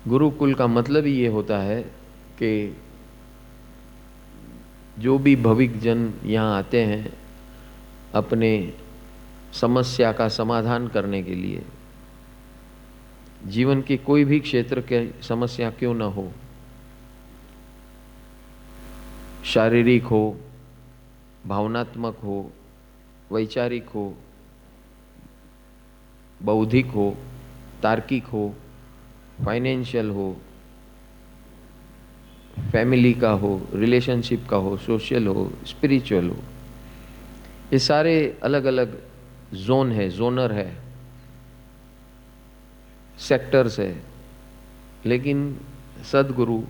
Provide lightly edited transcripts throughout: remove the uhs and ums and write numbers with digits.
गुरुकुल का मतलब ही ये होता है कि जो भी भविक जन यहाँ आते हैं अपने समस्या का समाधान करने के लिए, जीवन के कोई भी क्षेत्र के समस्या क्यों ना हो, शारीरिक हो, भावनात्मक हो, वैचारिक हो, बौद्धिक हो, तार्किक हो, फाइनेंशियल हो, फैमिली का हो, रिलेशनशिप का हो, सोशल हो, स्पिरिचुअल हो, ये सारे अलग अलग जोन है, जोनर है, सेक्टर्स है। लेकिन सदगुरु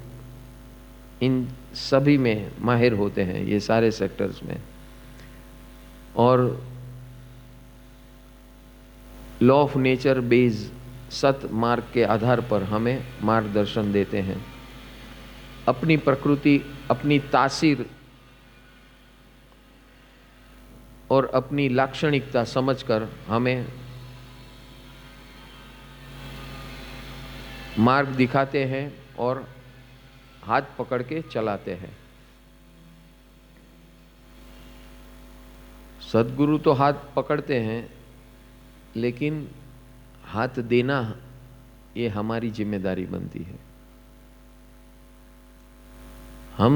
इन सभी में माहिर होते हैं, ये सारे सेक्टर्स में। और लॉ ऑफ नेचर बेस्ड सत मार्ग के आधार पर हमें मार्गदर्शन देते हैं। अपनी प्रकृति, अपनी तासीर और अपनी लाक्षणिकता समझकर हमें मार्ग दिखाते हैं और हाथ पकड़ के चलाते हैं। सद्गुरु तो हाथ पकड़ते हैं, लेकिन हाथ देना ये हमारी जिम्मेदारी बनती है। हम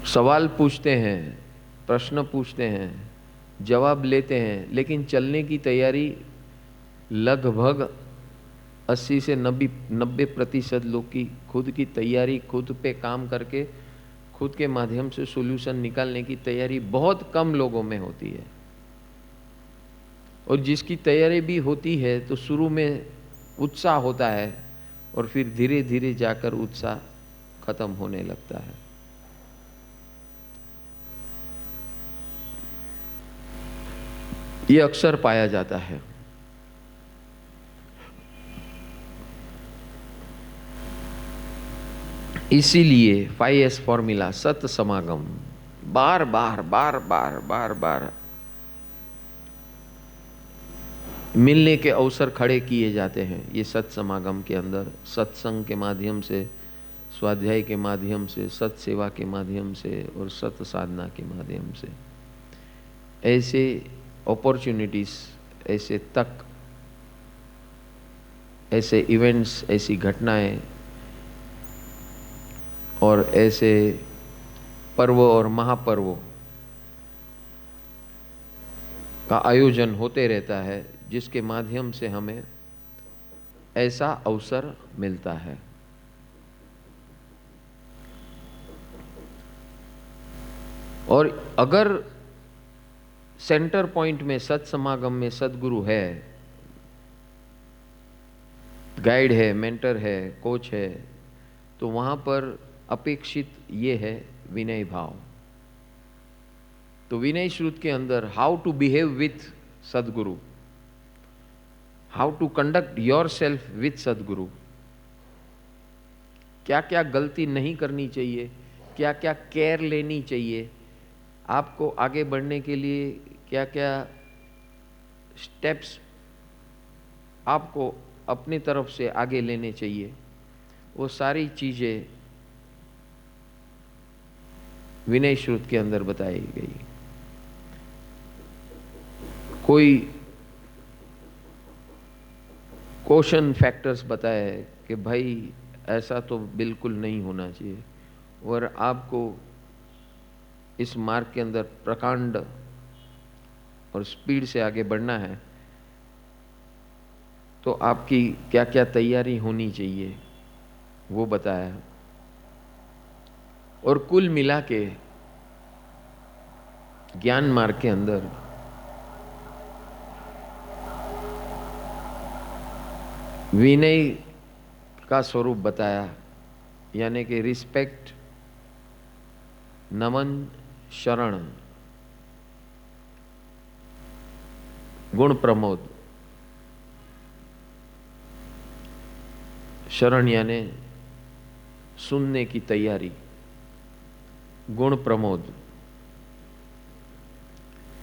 सवाल पूछते हैं, प्रश्न पूछते हैं, जवाब लेते हैं, लेकिन चलने की तैयारी लगभग 80 से 90% लोग की खुद की तैयारी, खुद पे काम करके खुद के माध्यम से सॉल्यूशन निकालने की तैयारी बहुत कम लोगों में होती है। और जिसकी तैयारी भी होती है तो शुरू में उत्साह होता है और फिर धीरे धीरे जाकर उत्साह खत्म होने लगता है। ये अक्सर पाया जाता है। इसीलिए 5S फॉर्मूला, सत समागम, बार बार बार बार बार बार मिलने के अवसर खड़े किए जाते हैं। ये सत समागम के अंदर सत्संग के माध्यम से, स्वाध्याय के माध्यम से, सत सेवा के माध्यम से और सत साधना के माध्यम से ऐसे अपॉर्चुनिटीज, ऐसे तक, ऐसे इवेंट्स, ऐसी घटनाएं और ऐसे पर्व और महापर्वों का आयोजन होते रहता है, जिसके माध्यम से हमें ऐसा अवसर मिलता है। और अगर सेंटर पॉइंट में, सत समागम में सदगुरु है, गाइड है, मेंटर है, कोच है, तो वहां पर अपेक्षित ये है विनय भाव। तो विनय श्रुत के अंदर how to behave with Sadguru, how to conduct yourself with Sadguru, क्या क्या गलती नहीं करनी चाहिए, क्या क्या केयर लेनी चाहिए, आपको आगे बढ़ने के लिए क्या क्या स्टेप्स आपको अपनी तरफ से आगे लेने चाहिए, वो सारी चीजें विनय श्रुत के अंदर बताई गई। कोई क्वेश्चन फैक्टर्स बताए कि भाई ऐसा तो बिल्कुल नहीं होना चाहिए, और आपको इस मार्ग के अंदर प्रकांड और स्पीड से आगे बढ़ना है तो आपकी क्या क्या तैयारी होनी चाहिए वो बताया। और कुल मिला के ज्ञान मार्ग के अंदर विनय का स्वरूप बताया, यानी कि रिस्पेक्ट, नमन, शरण, गुण प्रमोद। शरण यानी सुनने की तैयारी, गुण Pramod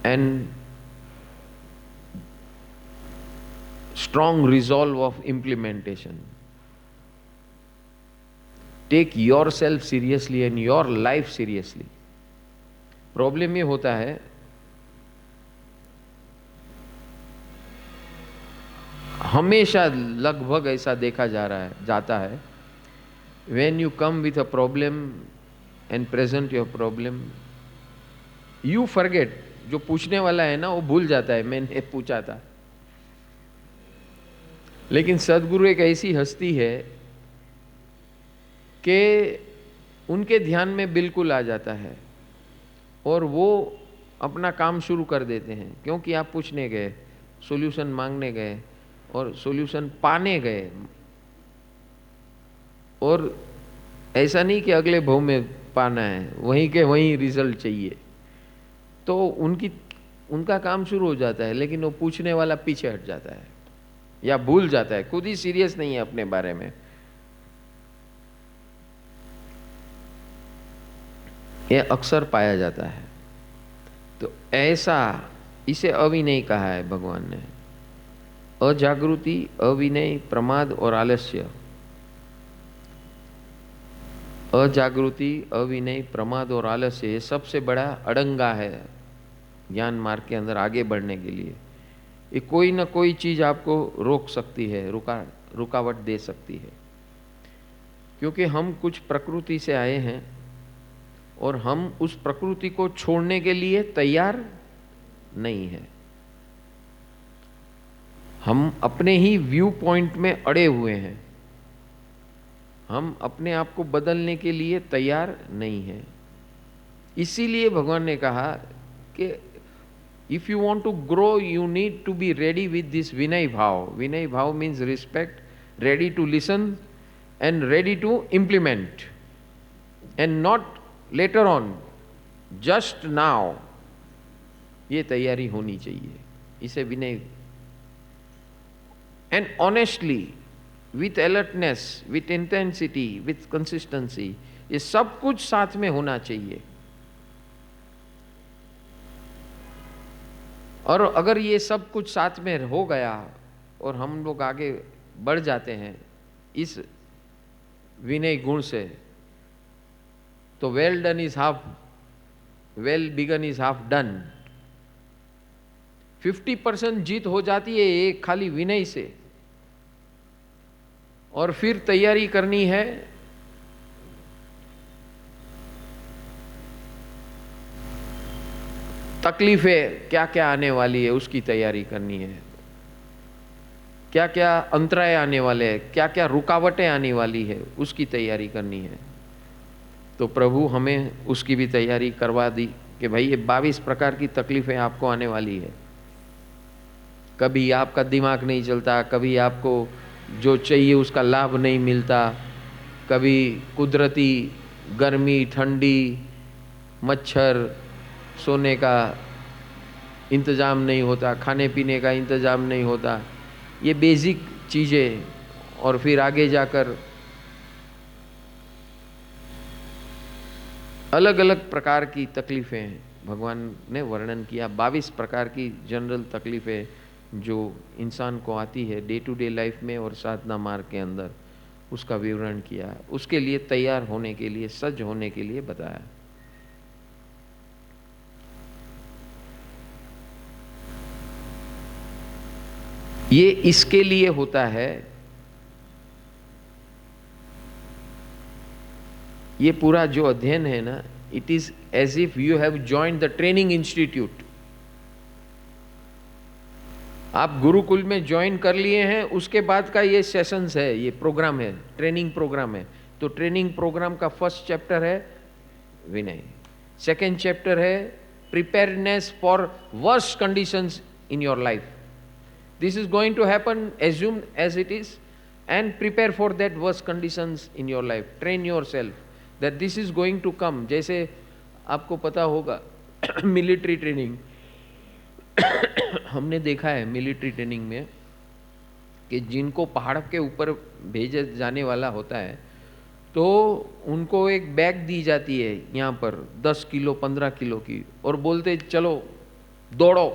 and strong resolve of implementation. Take yourself seriously and your life seriously. Problem ये होता है, हमेशा लगभग ऐसा देखा जाता है, when you come with a problem and present your problem, you forget, जो पूछने वाला है ना वो भूल जाता है मैंने पूछा था। लेकिन सदगुरु एक ऐसी हस्ती है कि उनके ध्यान में बिल्कुल आ जाता है और वो अपना काम शुरू कर देते हैं, क्योंकि आप पूछने गए, सॉल्यूशन मांगने गए और सॉल्यूशन पाने गए। और ऐसा नहीं कि अगले भाव में पाना है, वहीं के वहीं रिजल्ट चाहिए, तो उनका काम शुरू हो जाता है, लेकिन वो पूछने वाला पीछे हट जाता है या भूल जाता है, खुद ही सीरियस नहीं है अपने बारे में। यह अक्सर पाया जाता है। तो ऐसा, इसे अविनय कहा है भगवान ने। अजागृति, अविनय, प्रमाद और आलस्य। अजागृति, अविनय, प्रमाद और आलस्य ये सबसे बड़ा अड़ंगा है ज्ञान मार्ग के अंदर आगे बढ़ने के लिए। ये कोई ना कोई चीज आपको रोक सकती है, रुकावट दे सकती है, क्योंकि हम कुछ प्रकृति से आए हैं और हम उस प्रकृति को छोड़ने के लिए तैयार नहीं है। हम अपने ही व्यू पॉइंट में अड़े हुए हैं, हम अपने आप को बदलने के लिए तैयार नहीं है। इसीलिए भगवान ने कहा कि if you want to grow you need to be ready with this विनय भाव। विनय भाव means respect, ready to listen and ready to implement, and not later on, just now. ये तैयारी होनी चाहिए, इसे विनय। And honestly, with alertness, with intensity, with consistency, ये सब कुछ साथ में होना चाहिए। और अगर ये सब कुछ साथ में हो गया और हम लोग आगे बढ़ जाते हैं इस विनय गुण से, तो well done is half, well begun is half done. 50% जीत हो जाती है एक खाली विनय से। और फिर तैयारी करनी है तकलीफें क्या क्या आने वाली है उसकी तैयारी करनी है, क्या क्या अंतराय आने वाले हैं, क्या क्या रुकावटें आने वाली है उसकी तैयारी करनी है। तो प्रभु हमें उसकी भी तैयारी करवा दी कि भाई ये 22 प्रकार की तकलीफें आपको आने वाली है। कभी आपका दिमाग नहीं चलता, कभी आपको जो चाहिए उसका लाभ नहीं मिलता, कभी कुदरती गर्मी, ठंडी, मच्छर, सोने का इंतज़ाम नहीं होता, खाने पीने का इंतज़ाम नहीं होता, ये बेसिक चीज़ें। और फिर आगे जाकर अलग अलग प्रकार की तकलीफ़ें भगवान ने वर्णन किया। 22 प्रकार की जनरल तकलीफ़ें जो इंसान को आती है डे टू डे लाइफ में और साधना मार्ग के अंदर, उसका विवरण किया। उसके लिए तैयार होने के लिए, सज्ज होने के लिए बताया। ये इसके लिए होता है, ये पूरा जो अध्ययन है ना, it is as if you have joined the training institute. आप गुरुकुल में ज्वाइन कर लिए हैं, उसके बाद का ये सेशंस है, ये प्रोग्राम है, ट्रेनिंग प्रोग्राम है। तो ट्रेनिंग प्रोग्राम का फर्स्ट चैप्टर है विनय, सेकेंड चैप्टर है preparedness for worst conditions in your life. This is going to happen, assume as it is, and prepare for that worst conditions in your life. Train yourself that this is going to come. जैसे आपको पता होगा military training हमने देखा है military training में कि जिनको पहाड़ के ऊपर भेजा जाने वाला होता है तो उनको एक बैग दी जाती है यहाँ पर 10 किलो 15 किलो की, और बोलते चलो दौड़ो।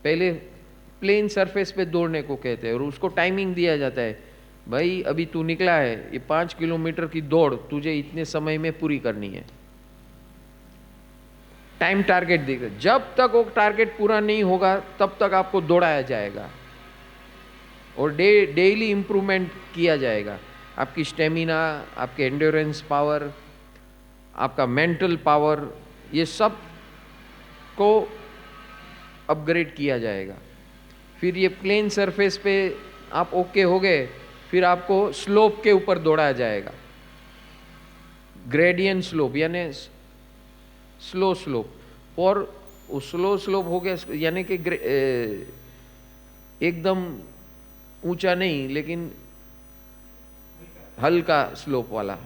पहले प्लेन सरफेस पे दौड़ने को कहते हैं और उसको टाइमिंग दिया जाता है, भाई अभी तू निकला है, ये 5 किलोमीटर की दौड़ तुझे इतने समय में पूरी करनी है। टाइम टारगेट देगा, जब तक वो टारगेट पूरा नहीं होगा तब तक आपको दौड़ाया जाएगा और डेली इंप्रूवमेंट किया जाएगा। आपकी स्टेमिना, आपके एंड्योरेंस पावर, आपका मेंटल पावर, ये सब को अपग्रेड किया जाएगा। फिर ये प्लेन सरफेस पे आप ओके हो गए, फिर आपको स्लोप के ऊपर दौड़ाया जाएगा, ग्रेडियंट स्लोप यानी स्लो स्लोप। और स्लो स्लोप हो गया यानी कि एकदम ऊंचा नहीं लेकिन हल्का स्लोप वाला।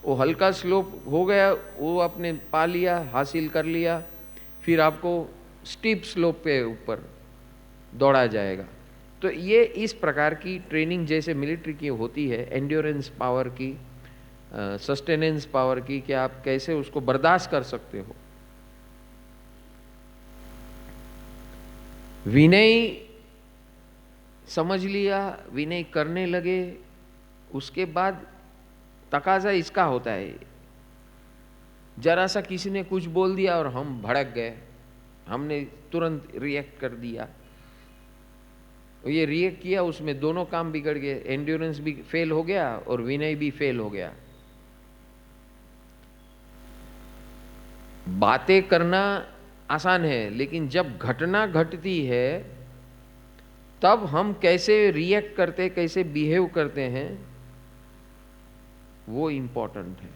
वो हल्का स्लोप हो गया, वो आपने पा लिया, हासिल कर लिया, फिर आपको स्टीप स्लोप पे ऊपर दौड़ा जाएगा। तो ये इस प्रकार की ट्रेनिंग जैसे मिलिट्री की होती है, एंड्योरेंस पावर की, सस्टेनेंस पावर की, कि आप कैसे उसको बर्दाश्त कर सकते हो। विनय समझ लिया, विनय करने लगे, उसके बाद तकाजा इसका होता है, जरा सा किसी ने कुछ बोल दिया और हम भड़क गए, हमने तुरंत रिएक्ट कर दिया। ये रिएक्ट किया, उसमें दोनों काम बिगड़ गए, एंड्योरेंस भी फेल हो गया और विनय भी फेल हो गया। बातें करना आसान है, लेकिन जब घटना घटती है तब हम कैसे रिएक्ट करते, कैसे बिहेव करते हैं, वो इंपॉर्टेंट है।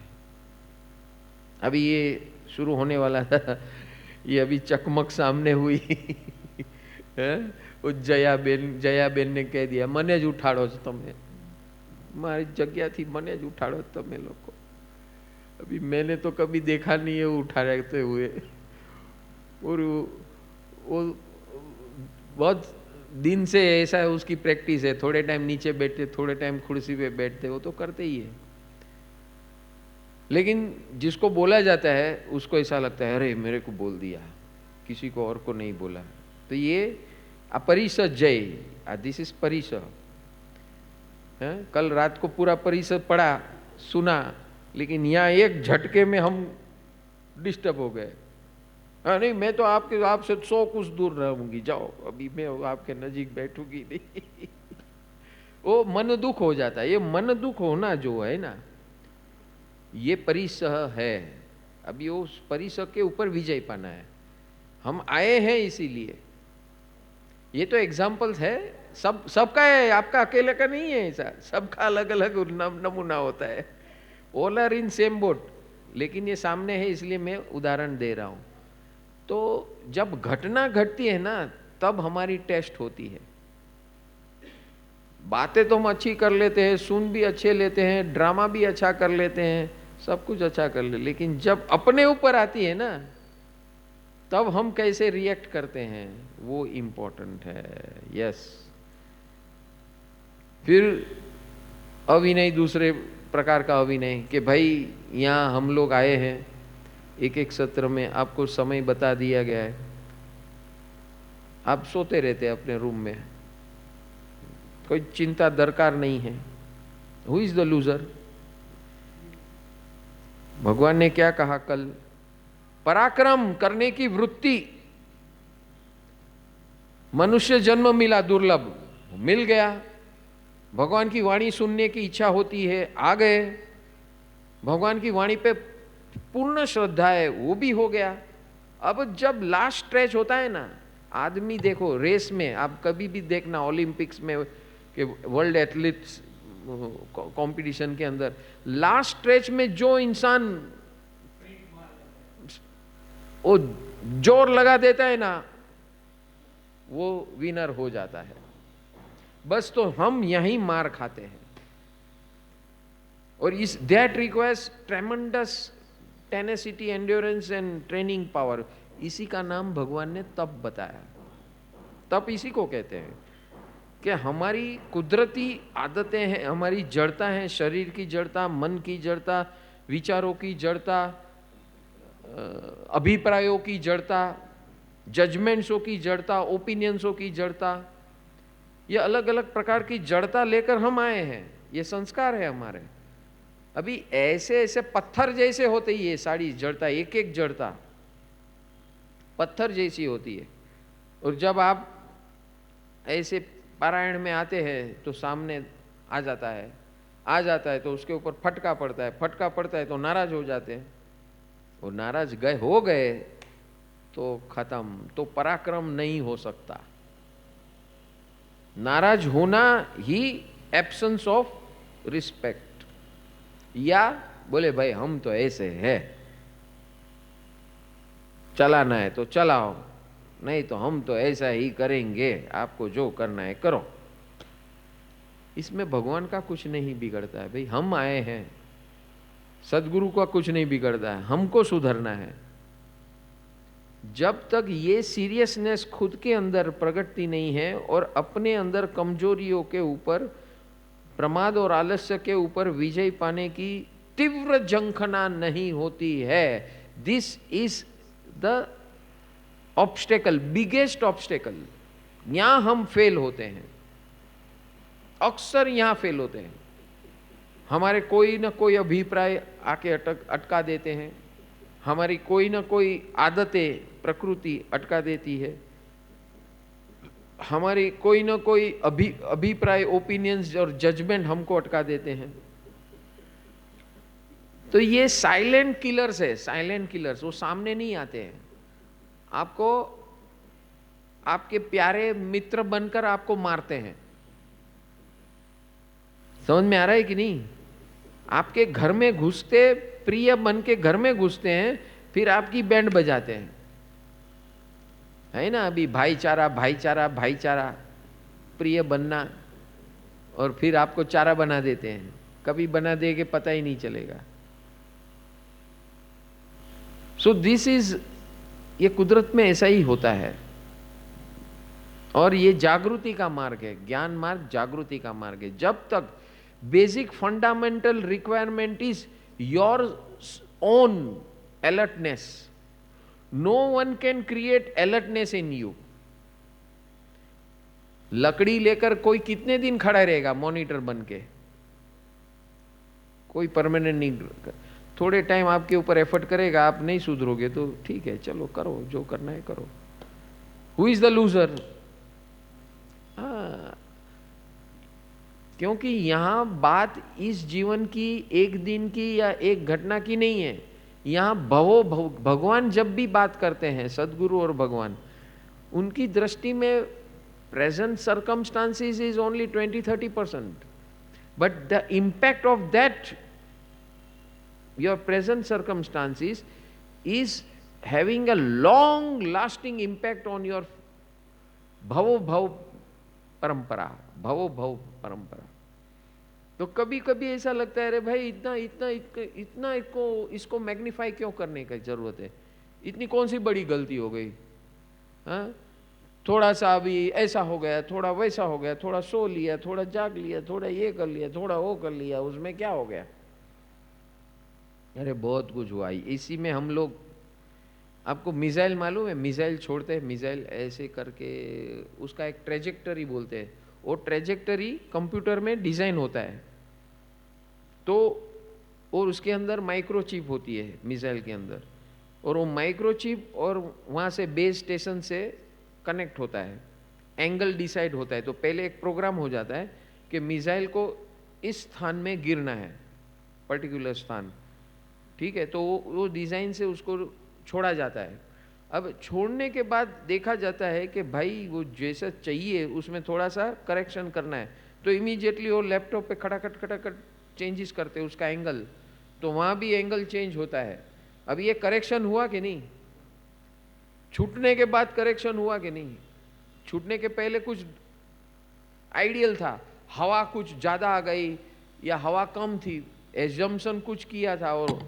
अभी ये शुरू होने वाला था, ये अभी चकमक सामने हुई है? वो जया बेन ने कह दिया, मने ज उठाड़ो છો તમે, मारी जगह थी, मने ज उठाड़ो તમે लोग। अभी मैंने तो कभी देखा नहीं है उठाते हुए, और वो बहुत दिन से ऐसा है, उसकी प्रैक्टिस है, थोड़े टाइम नीचे बैठते, थोड़े टाइम कुर्सी पे बैठते, वो तो करते ही है। लेकिन जिसको बोला जाता है उसको ऐसा लगता है, अरे मेरे को बोल दिया, किसी को और को नहीं बोला। तो ये अपरिसर जय, दिस इज परिसर। कल रात को पूरा परिसर पढ़ा, सुना, लेकिन यहाँ एक झटके में हम डिस्टर्ब हो गए। हाँ नहीं, मैं तो आपसे 100 कुछ दूर रहूंगी, जाओ, अभी मैं आपके नजीक बैठूंगी नहीं। वो मन दुख हो जाता है। ये मन दुख होना जो है ना, ये परिसह है। अभी उस परिसह के ऊपर विजय पाना है। हम आए हैं इसीलिए। ये तो एग्जाम्पल्स है, सबका है, आपका अकेले का नहीं है ऐसा, सबका अलग अलग नमूना होता है। All are in same boat, लेकिन ये सामने है इसलिए मैं उदाहरण दे रहा हूं। तो जब घटना घटती है ना, तब हमारी टेस्ट होती है। बातें तो हम अच्छी कर लेते हैं, सुन भी अच्छे लेते हैं, ड्रामा भी अच्छा कर लेते हैं, सब कुछ अच्छा कर ले, लेकिन जब अपने ऊपर आती है ना, तब हम कैसे रिएक्ट करते हैं, वो इंपॉर्टेंट है। यस। फिर अविनय, दूसरे प्रकार का अविनय, कि भाई यहाँ हम लोग आए हैं, एक एक सत्र में आपको समय बता दिया गया है, आप सोते रहते हैं अपने रूम में, कोई चिंता दरकार नहीं है। Who is the loser? भगवान ने क्या कहा कल? पराक्रम करने की वृत्ति, मनुष्य जन्म मिला दुर्लभ, मिल गया। भगवान की वाणी सुनने की इच्छा होती है, आ गए। भगवान की वाणी पे पूर्ण श्रद्धा है, वो भी हो गया। अब जब लास्ट स्ट्रेच होता है ना, आदमी देखो रेस में, आप कभी भी देखना ओलंपिक्स में कि वर्ल्ड एथलीट्स कंपटीशन के अंदर, लास्ट स्ट्रेच में जो इंसान वो जोर लगा देता है ना, वो विनर हो जाता है। बस तो हम यहीं मार खाते हैं। और इस that requires ट्रेमेंडस tenacity, endurance and training power. इसी का नाम भगवान ने तप बताया। तप इसी को कहते हैं कि हमारी कुदरती आदतें हैं, हमारी जड़ता हैं, शरीर की जड़ता, मन की जड़ता, विचारों की जड़ता, अभिप्रायों की जड़ता, जजमेंट्सों की जड़ता, ओपिनियंसों की जड़ता, ये अलग अलग प्रकार की जड़ता लेकर हम आए हैं, ये संस्कार है हमारे। अभी ऐसे ऐसे पत्थर जैसे होते ही ये सारी जड़ता, एक एक जड़ता पत्थर जैसी होती है। और जब आप ऐसे पारायण में आते हैं तो सामने आ जाता है तो उसके ऊपर फटका पड़ता है तो नाराज हो जाते हैं। वो नाराज हो गए तो खत्म, तो पराक्रम नहीं हो सकता। नाराज होना ही एब्सेंस ऑफ रिस्पेक्ट, या बोले भाई हम तो ऐसे हैं, चलाना है तो चलाओ, नहीं तो हम तो ऐसा ही करेंगे, आपको जो करना है करो। इसमें भगवान का कुछ नहीं बिगड़ता है भाई, हम आए हैं, सदगुरु का कुछ नहीं बिगड़ता है, हमको सुधरना है। जब तक ये सीरियसनेस खुद के अंदर प्रगटती नहीं है और अपने अंदर कमजोरियों के ऊपर, प्रमाद और आलस्य के ऊपर विजय पाने की तीव्र जंखना नहीं होती है, this is the obstacle, biggest obstacle. यहां हम फेल होते हैं, अक्सर यहां फेल होते हैं। हमारे कोई ना कोई अभिप्राय आके अटका देते हैं, हमारी कोई ना कोई आदतें, प्रकृति अटका देती है, हमारी कोई ना कोई अभिप्राय, ओपिनियंस और जजमेंट हमको अटका देते हैं। तो ये साइलेंट किलर्स है, साइलेंट किलर्स, वो सामने नहीं आते हैं। आपको आपके प्यारे मित्र बनकर आपको मारते हैं, समझ में आ रहा है कि नहीं? आपके घर में घुसते, प्रिय बन के घर में घुसते हैं, फिर आपकी बैंड बजाते हैं, है ना? अभी भाईचारा भाईचारा भाईचारा, प्रिय बनना, और फिर आपको चारा बना देते हैं, कभी बना देंगे पता ही नहीं चलेगा। सो दिस इज, ये कुदरत में ऐसा ही होता है। और ये जागृति का मार्ग है, ज्ञान मार्ग जागृति का मार्ग है। जब तक basic fundamental requirement is your own alertness, no one can create alertness in you। लकड़ी लेकर कोई कितने दिन खड़ा रहेगा मॉनिटर बन के? कोई परमानेंट नहीं। थोड़े टाइम आपके ऊपर एफर्ट करेगा, आप नहीं सुधरोगे तो ठीक है, चलो करो जो करना है करो। Who is the loser? क्योंकि यहां बात इस जीवन की, एक दिन की या एक घटना की नहीं है। यहां भगवान जब भी बात करते हैं, सदगुरु और भगवान, उनकी दृष्टि में present circumstances is only 20-30%, but the impact of that your present circumstances is having a long lasting impact on your भवो भव परंपरा, भवो भव परंपरा। तो कभी कभी ऐसा लगता है अरे भाई इतना इतना इतना इसको मैग्नीफाई क्यों करने की जरूरत है? इतनी कौन सी बड़ी गलती हो गई? हाँ, थोड़ा सा अभी ऐसा हो गया, थोड़ा वैसा हो गया, थोड़ा सो लिया, थोड़ा जाग लिया, थोड़ा ये कर लिया, थोड़ा वो कर लिया, उसमें क्या हो गया? अरे बहुत कुछ हुआ। इसी में हम लोग, आपको मिसाइल मालूम है? मिसाइल छोड़ते हैं, मिसाइल ऐसे करके उसका एक ट्रेजेक्टरी बोलते हैं, वो ट्रेजेक्टरी कंप्यूटर में डिजाइन होता है, तो और उसके अंदर माइक्रोचिप होती है मिसाइल के अंदर, और वो माइक्रोचिप और वहाँ से बेस स्टेशन से कनेक्ट होता है, एंगल डिसाइड होता है। तो पहले एक प्रोग्राम हो जाता है कि मिसाइल को इस स्थान में गिरना है, पर्टिकुलर स्थान, ठीक है? तो वो डिज़ाइन से उसको छोड़ा जाता है। अब छोड़ने के बाद देखा जाता है कि भाई वो जैसा चाहिए उसमें थोड़ा सा करेक्शन करना है, तो इमीडिएटली वो लैपटॉप पे खटाखट चेंजेस करते हैं उसका एंगल, तो वहाँ भी एंगल चेंज होता है। अब ये करेक्शन हुआ कि नहीं? छूटने के बाद करेक्शन हुआ कि नहीं? छूटने के पहले कुछ आइडियल था, हवा कुछ ज़्यादा आ गई या हवा कम थी, एजम्पशन कुछ किया था और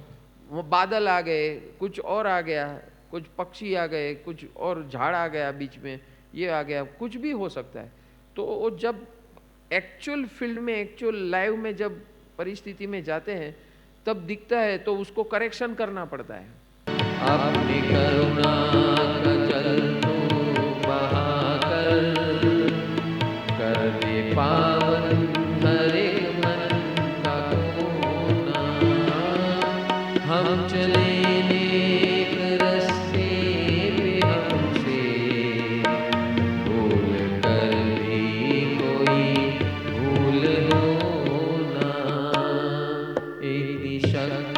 वो बादल आ गए, कुछ और आ गया, कुछ पक्षी आ गए, कुछ और झाड़ आ गया बीच में, ये आ गया, कुछ भी हो सकता है। तो वो जब एक्चुअल फील्ड में, एक्चुअल लाइव में जब परिस्थिति में जाते हैं तब दिखता है, तो उसको करेक्शन करना पड़ता है। अपनी करुणा का जल तू बहाकर कर शक्ति